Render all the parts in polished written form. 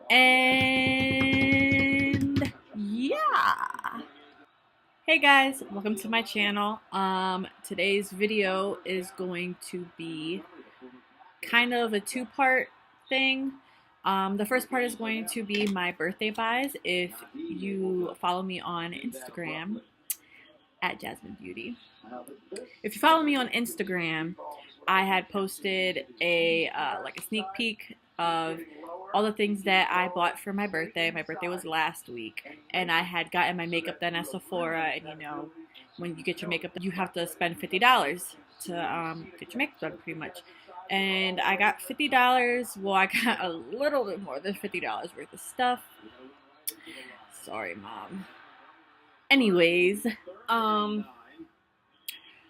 And yeah. Hey guys, welcome to my channel. Today's video is going to be kind of a two-part thing. The first part is going to be my birthday buys. If you follow me on Instagram at Jasmine Beauty. If you follow me on Instagram, I had posted a like a sneak peek of all the things that I bought for my birthday. My birthday was last week, and I had gotten my makeup done at Sephora. And you know, when you get your makeup done, you have to spend $50 to get your makeup done, pretty much. And I got $50. Well, I got a little bit more than $50 worth of stuff. Sorry, Mom. Anyways,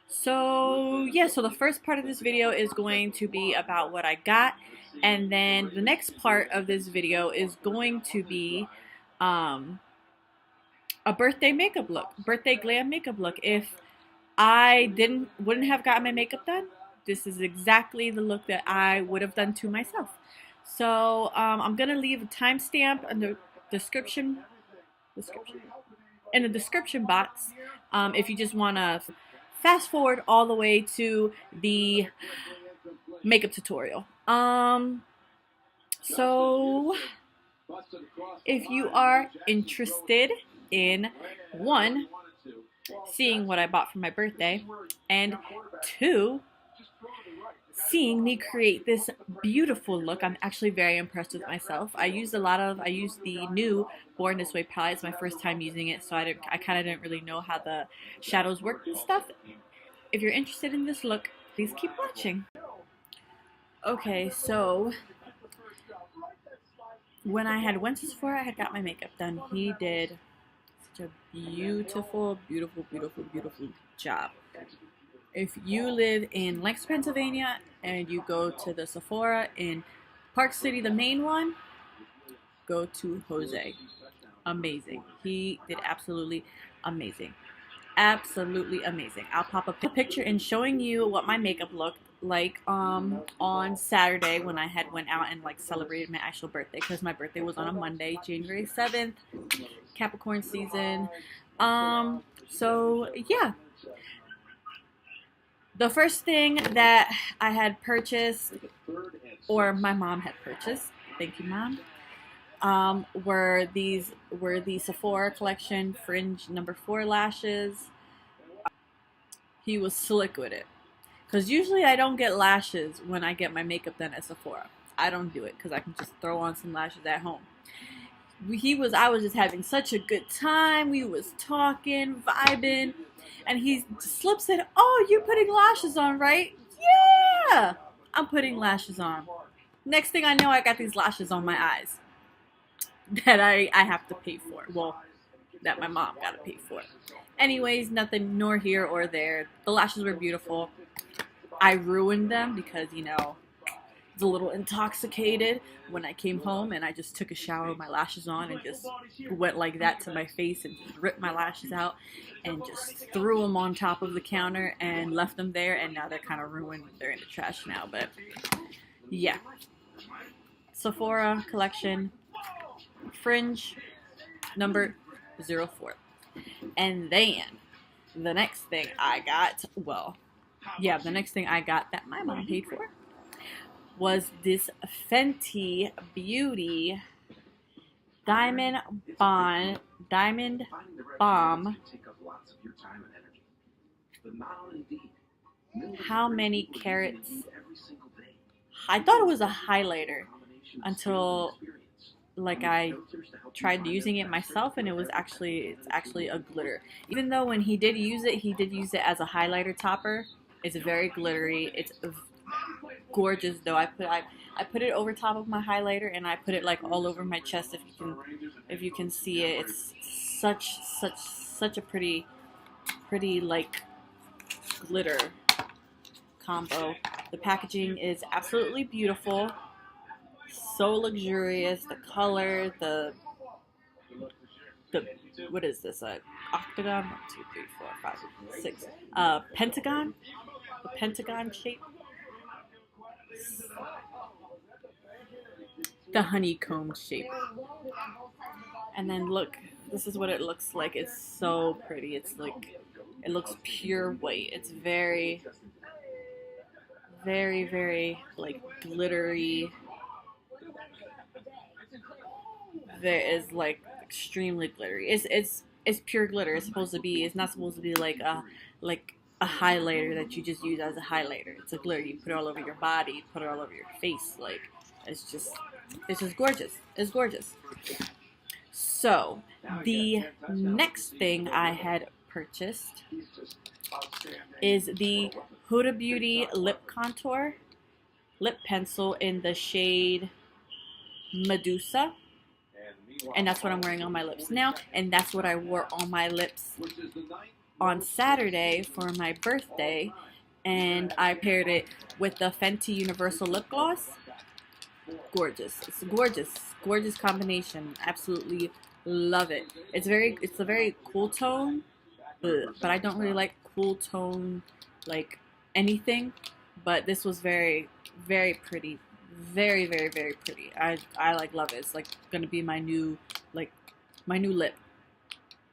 so yeah, so the first part of this video is going to be about what I got, and then the next part of this video is going to be a birthday makeup look, birthday glam makeup look. If I wouldn't have gotten my makeup done, this is exactly the look that I would have done to myself. So I'm gonna leave a timestamp in the description box if you just wanna fast forward all the way to the makeup tutorial. So if you are interested in, one, seeing what I bought for my birthday, and two, seeing me create this beautiful look, I'm actually very impressed with myself. I used the new Born This Way palette. It's my first time using it, so I kind of didn't really know how the shadows worked and stuff. If you're interested in this look, please keep watching. Okay, so when I had went to Sephora, I had got my makeup done. He did such a beautiful, beautiful, beautiful, beautiful job. If you live in Lancaster, Pennsylvania, and you go to the Sephora in Park City, the main one, go to Jose. Amazing. He did absolutely amazing. Absolutely amazing. I'll pop a picture in showing you what my makeup looked like on Saturday when I had went out and like celebrated my actual birthday, because my birthday was on a Monday, January 7th, Capricorn season. So yeah. The first thing that I had purchased, or my mom had purchased, thank you, Mom, were the Sephora collection Fringe No. 4 lashes. He was slick with it, because usually I don't get lashes when I get my makeup done at Sephora. I don't do it because I can just throw on some lashes at home. I was just having such a good time. We was talking, vibing, and he slips in, "Oh, you're putting lashes on, right?" Yeah, I'm putting lashes on. Next thing I know, I got these lashes on my eyes that I have to pay for. Well, that my mom got to pay for. Anyways, nothing nor here or there. The lashes were beautiful. I ruined them because, you know, I was a little intoxicated when I came home, and I just took a shower with my lashes on and just went like that to my face and just ripped my lashes out and just threw them on top of the counter and left them there, and now they're kind of ruined. They're in the trash now, but yeah. Sephora collection Fringe No. 04. And then the next thing I got, the next thing I got that my mom paid for was this Fenty Beauty Diamond Bomb. How many carats? I thought it was a highlighter until like I tried using it myself, and it's actually a glitter. Even though when he did use it as a highlighter topper. It's very glittery. It's gorgeous though. I put it over top of my highlighter, and I put it like all over my chest. If you can see it, it's such a pretty like glitter combo. The packaging is absolutely beautiful. So luxurious. The color, the what is this? Octagon? 1, 2, 3, 4, 5, 6. Pentagon. The pentagon shape. the honeycomb shape. And then look, this is what it looks like. It's so pretty. It's like, it looks pure white. It's very, very, very like glittery. There is like extremely glittery. It's pure glitter. It's supposed to be. It's not supposed to be like a highlighter that you just use as a highlighter. It's a glitter. You put it all over your body. Put it all over your face. Like it's just gorgeous. It's gorgeous. So the next thing I had purchased is the Huda Beauty lip contour lip pencil in the shade Medusa. And that's what I'm wearing on my lips now. And that's what I wore on my lips on Saturday for my birthday. And I paired it with the Fenty Universal Lip Gloss. Gorgeous. It's a gorgeous combination. Absolutely love it. It's a very cool tone, but I don't really like cool tone like anything. But this was very, very pretty. Very, very, very pretty. I like love it. It's like gonna be my new lip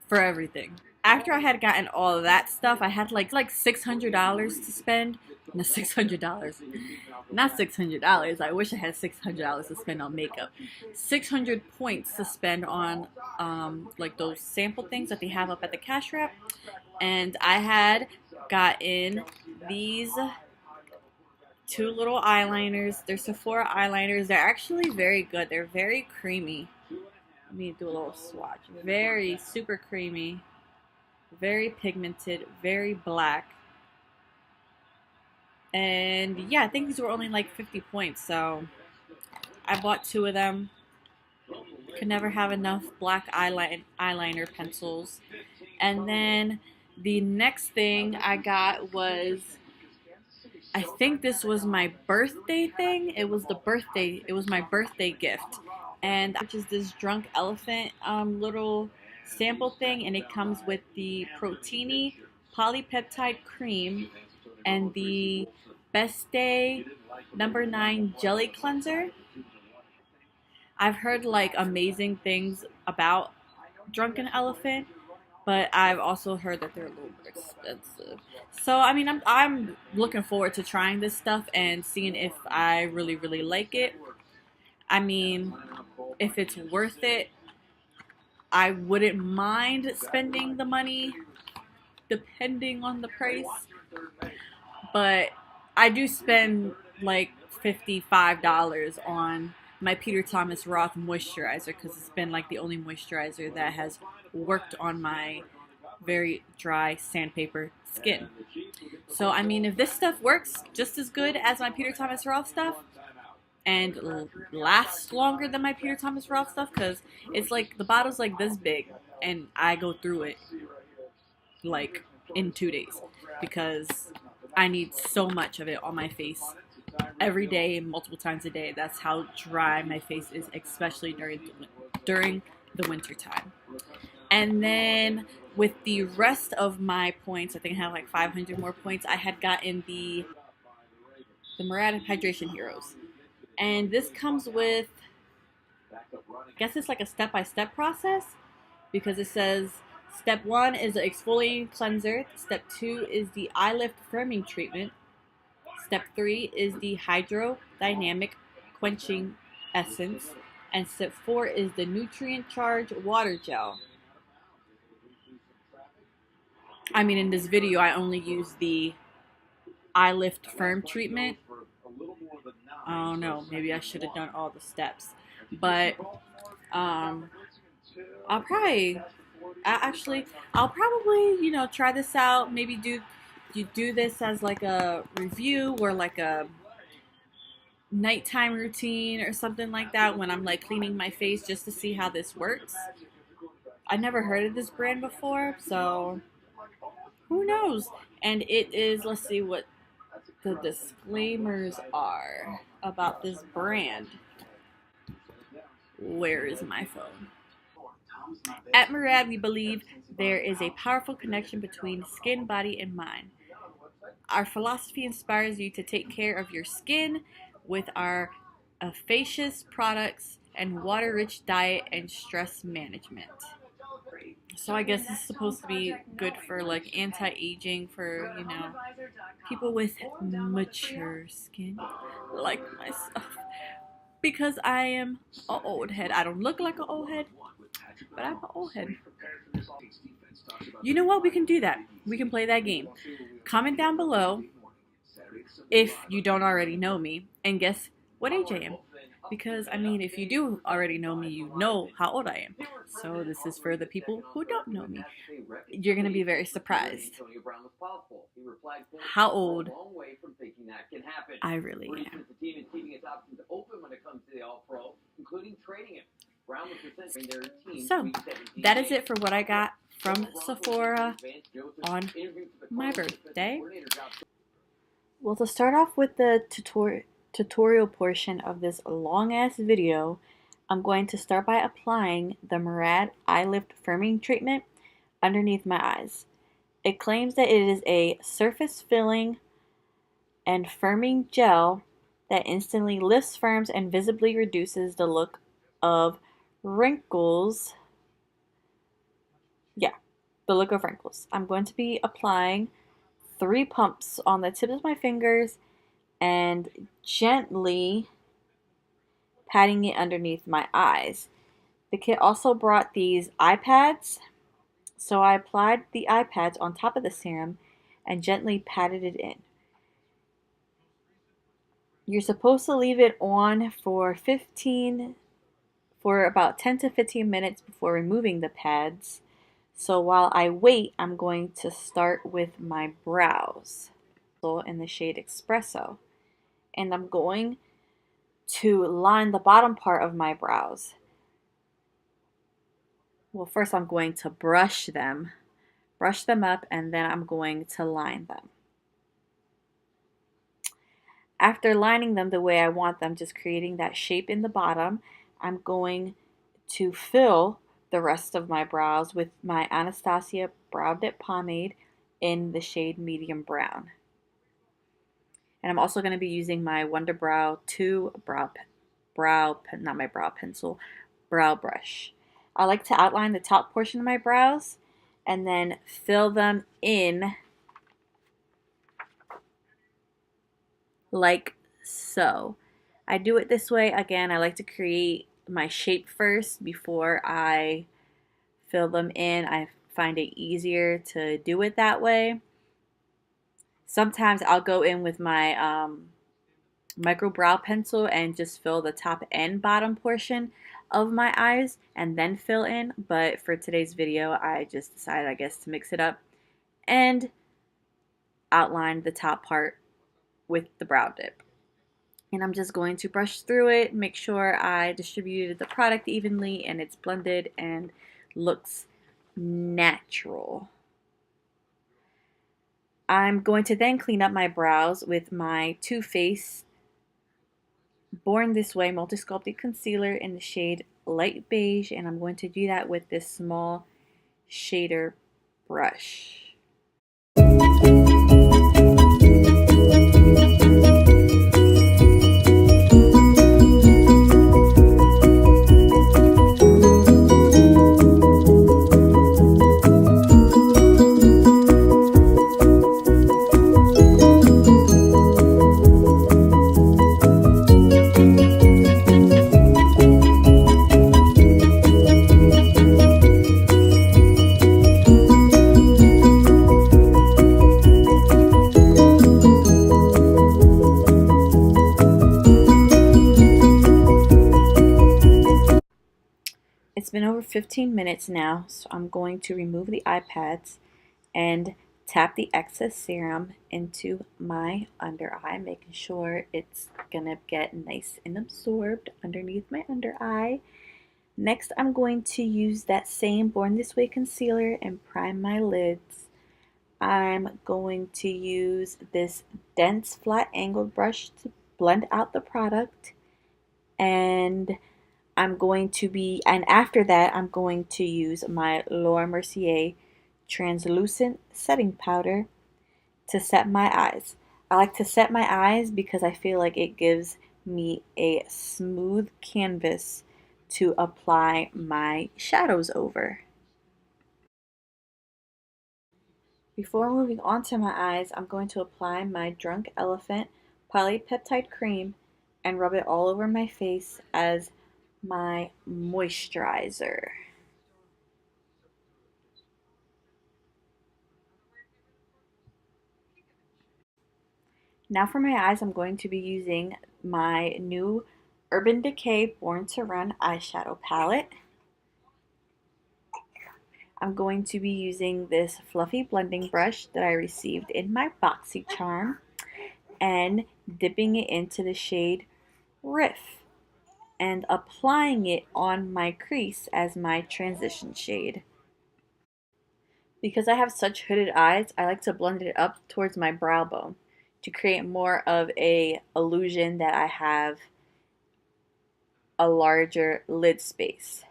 for everything. After I had gotten all of that stuff, I had like $600 to spend. No, $600. Not $600. I wish I had $600 to spend on makeup. 600 points to spend on like those sample things that they have up at the cash wrap. And I had gotten these two little eyeliners. They're Sephora eyeliners. They're actually very good. They're very creamy. Let me do a little swatch. Very super creamy. Very pigmented. Very black. And yeah, I think these were only like 50 points. So I bought two of them. Could never have enough black eyeliner pencils. And then the next thing I got was, I think this was my birthday thing. It was my birthday gift. And I purchased this Drunk Elephant little sample thing, and it comes with the Protini Polypeptide Cream and the Best Day number 9 Jelly Cleanser. I've heard like amazing things about Drunken Elephant, but I've also heard that they're a little bit expensive. So I mean, I'm looking forward to trying this stuff and seeing if I really, really like it. I mean, if it's worth it, I wouldn't mind spending the money depending on the price. But I do spend like $55 on my Peter Thomas Roth moisturizer because it's been like the only moisturizer that has worked on my very dry sandpaper skin. So I mean, if this stuff works just as good as my Peter Thomas Roth stuff and lasts longer than my Peter Thomas Roth stuff, because it's like the bottle's like this big and I go through it like in 2 days because I need so much of it on my face every day, multiple times a day. That's how dry my face is, especially during the winter time. And then with the rest of my points, I think I had like 500 more points. I had gotten the Murad Hydration Heroes, and this comes with, I guess it's like a step-by-step process, because it says step 1 is the exfoliating cleanser. Step 2 is the eye lift firming treatment. Step 3 is the hydrodynamic quenching essence. And step 4 is the nutrient charge water gel. I mean, in this video, I only use the eye lift firm treatment. I don't know. Maybe I should have done all the steps. But I'll probably, you know, try this out. Maybe do this as like a review or like a nighttime routine or something like that when I'm like cleaning my face, just to see how this works. I never heard of this brand before, so who knows? And it is, let's see what the disclaimers are about this brand. Where is my phone? At Murad, we believe there is a powerful connection between skin, body, and mind. Our philosophy inspires you to take care of your skin with our efficacious products and water-rich diet and stress management. So I guess it's supposed to be good for like anti-aging for, you know, people with mature skin like myself. Because I am an old head. I don't look like an old head, but I'm an old head. You know what? We can do that. We can play that game. Comment down below if you don't already know me and guess what age I am. Because, I mean, if you do already know me, you know how old I am. So this is for the people who don't know me. You're going to be very surprised how old I really am. So, that is it for what I got from Sephora on my birthday. Well, to start off with the tutorial portion of this long-ass video, I'm going to start by applying the Murad Eye Lift Firming Treatment underneath my eyes. It claims that it is a surface-filling and firming gel that instantly lifts, firms, and visibly reduces the look of wrinkles. Yeah, the look of wrinkles. I'm going to be applying 3 pumps on the tips of my fingers and gently patting it underneath my eyes. The kit also brought these eye pads, so I applied the eye pads on top of the serum and gently patted it in. You're supposed to leave it on for about 10 to 15 minutes before removing the pads. So while I wait, I'm going to start with my brows in the shade Expresso. And I'm going to line the bottom part of my brows. Well, first I'm going to brush them up, and then I'm going to line them. After lining them the way I want them, just creating that shape in the bottom, I'm going to fill the rest of my brows with my Anastasia Brow Dip Pomade in the shade Medium Brown. And I'm also going to be using my Wonder Brow 2 brow brush. I like to outline the top portion of my brows and then fill them in like so. I do it this way. Again, I like to create my shape first before I fill them in. I find it easier to do it that way. Sometimes I'll go in with my micro brow pencil and just fill the top and bottom portion of my eyes and then fill in. But for today's video, I just decided, I guess, to mix it up and outline the top part with the brow dip. And I'm just going to brush through it, make sure I distributed the product evenly and it's blended and looks natural. I'm going to then clean up my brows with my Too Faced Born This Way Multi-Sculpted Concealer in the shade Light Beige, and I'm going to do that with this small shader brush. It's been over 15 minutes now, so I'm going to remove the eye pads and tap the excess serum into my under eye, making sure it's gonna get nice and absorbed underneath my under eye. Next, I'm going to use that same Born This Way concealer and prime my lids. I'm going to use this dense flat angled brush to blend out the product, and after that, I'm going to use my Laura Mercier translucent setting powder to set my eyes. I like to set my eyes because I feel like it gives me a smooth canvas to apply my shadows over. Before moving on to my eyes, I'm going to apply my Drunk Elephant Polypeptide Cream and rub it all over my face as my moisturizer. Now for my eyes, I'm going to be using my new Urban Decay Born to Run eyeshadow palette. I'm going to be using this fluffy blending brush that I received in my BoxyCharm and dipping it into the shade Riff and applying it on my crease as my transition shade. Because I have such hooded eyes, I like to blend it up towards my brow bone to create more of a illusion that I have a larger lid space.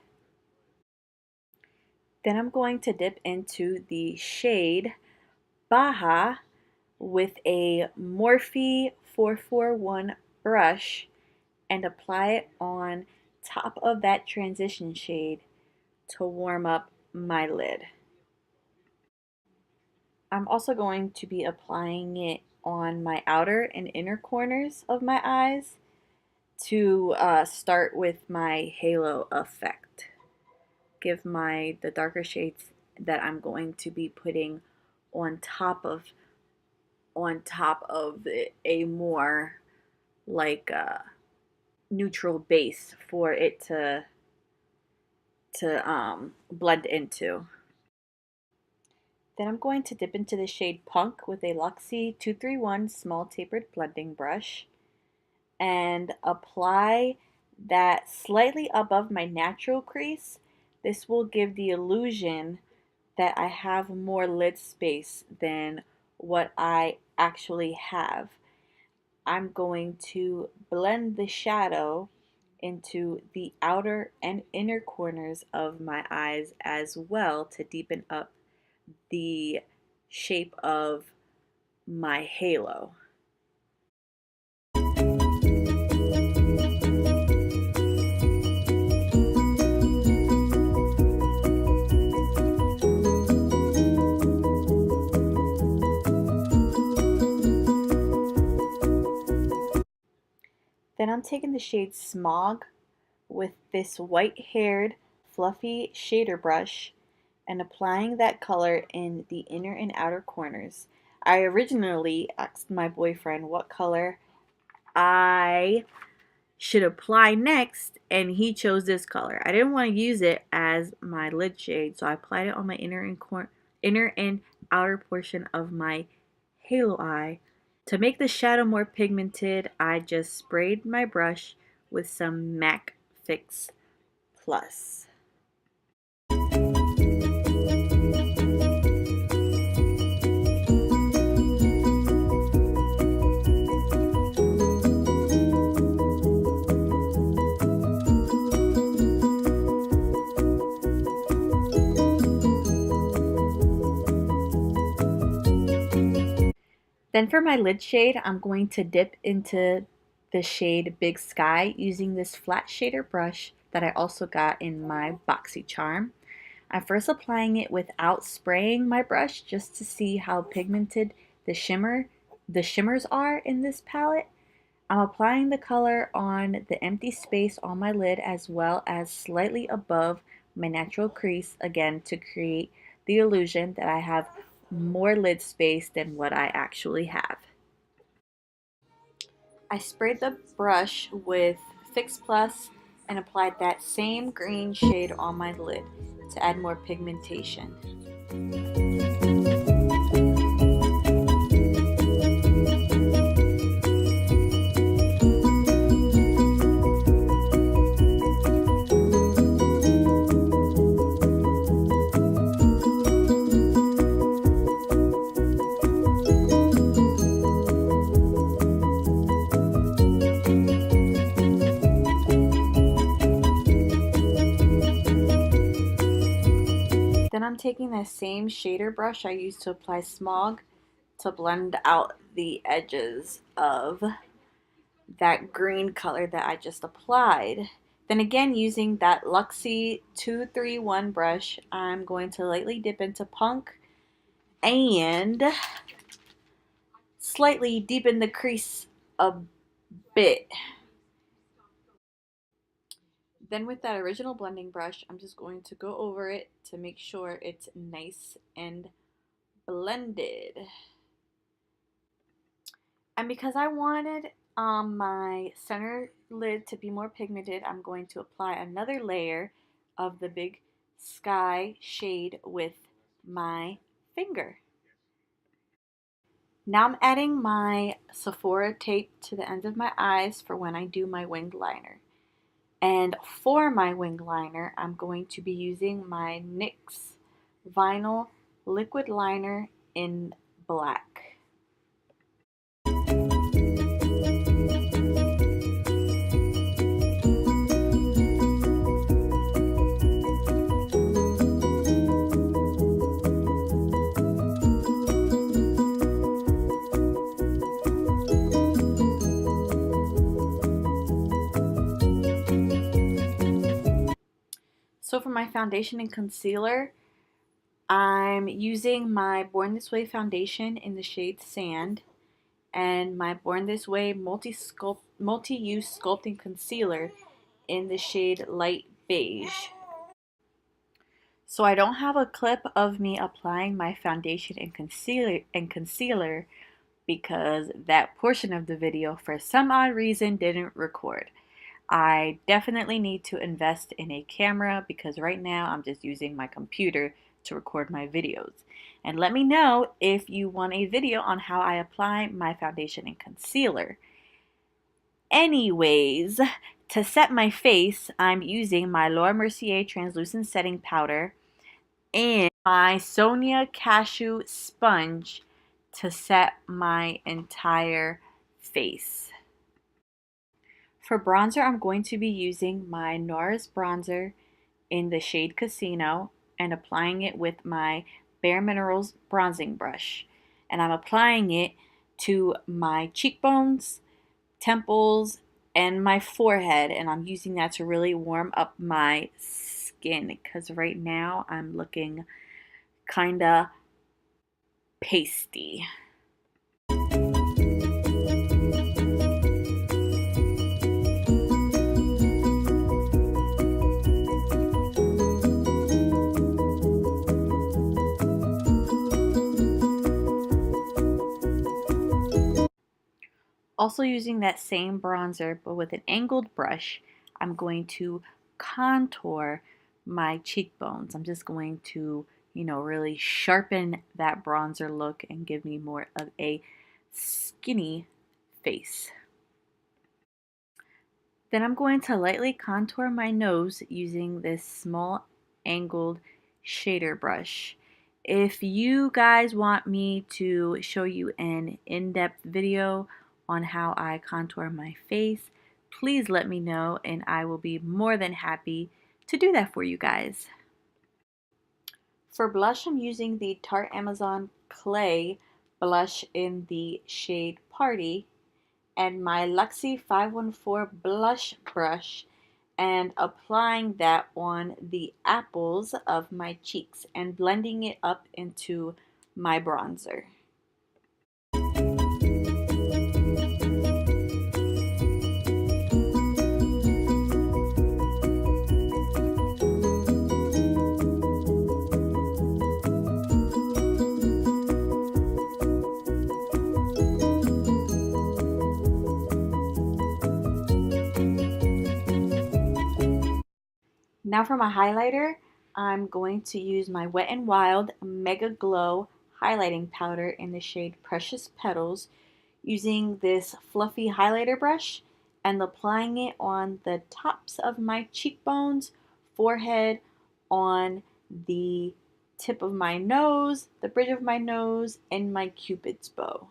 Then I'm going to dip into the shade Baja with a Morphy 441 brush and apply it on top of that transition shade to warm up my lid. I'm also going to be applying it on my outer and inner corners of my eyes to start with my halo effect. Give the darker shades that I'm going to be putting on top of a more like neutral base for it to blend into. Then I'm going to dip into the shade Punk with a Luxie 231 small tapered blending brush and apply that slightly above my natural crease. This will give the illusion that I have more lid space than what I actually have. I'm going to blend the shadow into the outer and inner corners of my eyes as well to deepen up the shape of my halo. Then I'm taking the shade Smog with this white-haired fluffy shader brush and applying that color in the inner and outer corners. I originally asked my boyfriend what color I should apply next, and he chose this color. I didn't want to use it as my lid shade, so I applied it on my inner and outer portion of my halo eye. To make the shadow more pigmented, I just sprayed my brush with some MAC Fix Plus. Then for my lid shade, I'm going to dip into the shade Big Sky using this flat shader brush that I also got in my BoxyCharm. I'm first applying it without spraying my brush just to see how pigmented the shimmers are in this palette. I'm applying the color on the empty space on my lid as well as slightly above my natural crease, again to create the illusion that I have more lid space than what I actually have. I sprayed the brush with Fix Plus and applied that same green shade on my lid to add more pigmentation. Then I'm taking that same shader brush I used to apply Smog to blend out the edges of that green color that I just applied. Then again, using that Luxie 231 brush, I'm going to lightly dip into Punk and slightly deepen the crease a bit. Then with that original blending brush, I'm just going to go over it to make sure it's nice and blended. And because I wanted my center lid to be more pigmented, I'm going to apply another layer of the Big Sky shade with my finger. Now I'm adding my Sephora tape to the ends of my eyes for when I do my winged liner. And for my wing liner, I'm going to be using my NYX Vinyl Liquid Liner in black. So for my foundation and concealer, I'm using my Born This Way foundation in the shade Sand and my Born This Way multi-use sculpting concealer in the shade Light Beige. So I don't have a clip of me applying my foundation and concealer because that portion of the video for some odd reason didn't record. I definitely need to invest in a camera because right now I'm just using my computer to record my videos. And let me know if you want a video on how I apply my foundation and concealer. Anyways, to set my face, I'm using my Laura Mercier translucent setting powder and my Sonia Cashew sponge to set my entire face. For bronzer, I'm going to be using my NARS bronzer in the shade Casino and applying it with my Bare Minerals bronzing brush. And I'm applying it to my cheekbones, temples, and my forehead. And I'm using that to really warm up my skin because right now I'm looking kinda pasty. Also using that same bronzer but with an angled brush, I'm going to contour my cheekbones. I'm just going to, really sharpen that bronzer look and give me more of a skinny face. Then I'm going to lightly contour my nose using this small angled shader brush. If you guys want me to show you an in-depth video on how I contour my face, please let me know and I will be more than happy to do that for you guys. For blush, I'm using the Tarte Amazon Clay blush in the shade Party and my Luxie 514 blush brush and applying that on the apples of my cheeks and blending it up into my bronzer. Now for my highlighter, I'm going to use my Wet n Wild MegoGlow highlighting powder in the shade Precious Petals, using this fluffy highlighter brush and applying it on the tops of my cheekbones, forehead, on the tip of my nose, the bridge of my nose, and my Cupid's bow.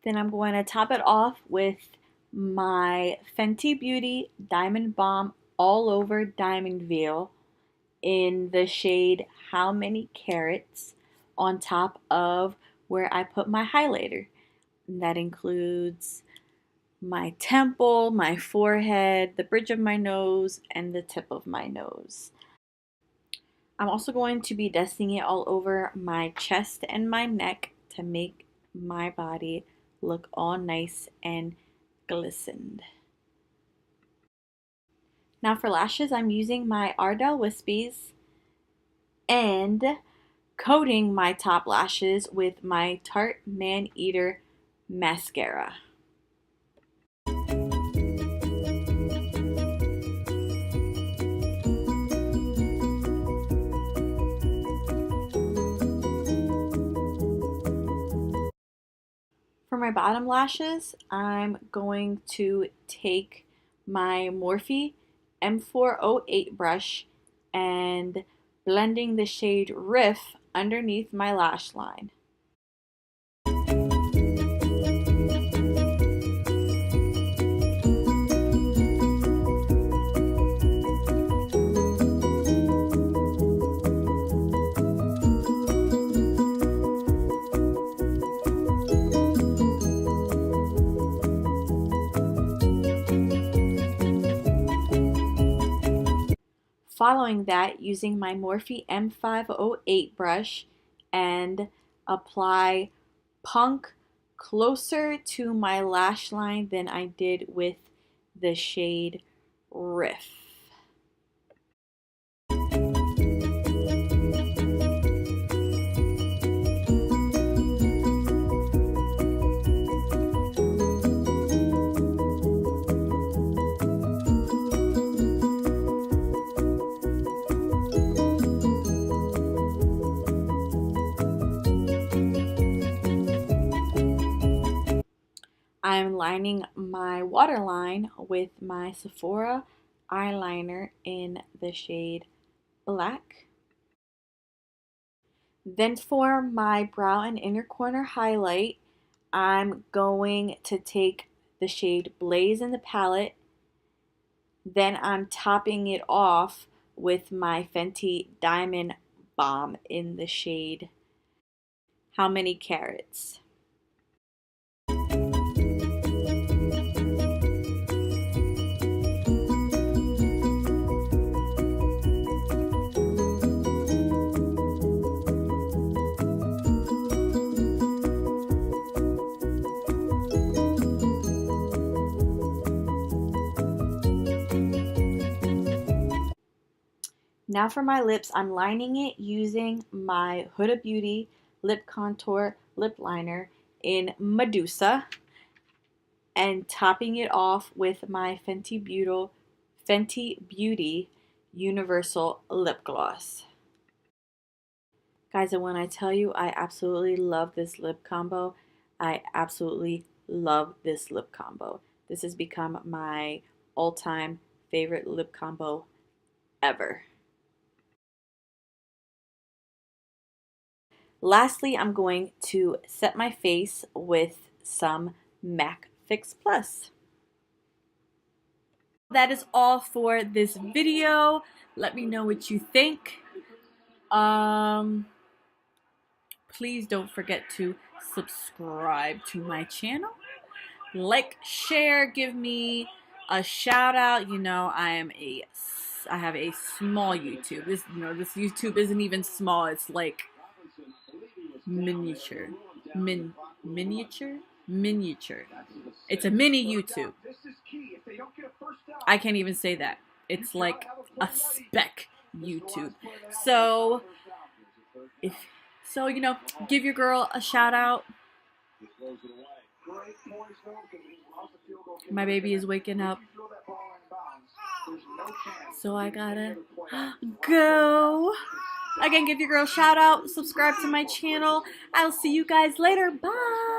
Then I'm going to top it off with my Fenty Beauty Diamond Bomb All Over Diamond Veil in the shade How Many Carats on top of where I put my highlighter. And that includes my temple, my forehead, the bridge of my nose, and the tip of my nose. I'm also going to be dusting it all over my chest and my neck to make my body look all nice and glistened. Now for lashes, I'm using my Ardell Wispies and coating my top lashes with my Tarte Man Eater mascara. For my bottom lashes, I'm going to take my Morphy M408 brush and blending the shade Riff underneath my lash line. Following that, using my Morphy M508 brush and apply Punk closer to my lash line than I did with the shade Riff. I'm lining my waterline with my Sephora eyeliner in the shade Black. Then for my brow and inner corner highlight, I'm going to take the shade Blaze in the palette. Then I'm topping it off with my Fenty Diamond Bomb in the shade How Many Carats. Now for my lips, I'm lining it using my Huda Beauty Lip Contour Lip Liner in Medusa and topping it off with my Fenty Beauty Universal Lip Gloss. Guys, and when I tell you I absolutely love this lip combo, I absolutely love this lip combo. This has become my all-time favorite lip combo ever. Lastly, I'm going to set my face with some MAC Fix Plus. That is all for this video. Let me know what you think. Please don't forget to subscribe to my channel. Like, share, give me a shout out. You know, I have a small YouTube. This YouTube isn't even small. It's like miniature. Miniature. It's a mini YouTube. I can't even say that. It's like a spec YouTube. So, give your girl a shout out. My baby is waking up, so I gotta go. Again, give your girl a shout out, subscribe to my channel. I'll see you guys later. Bye.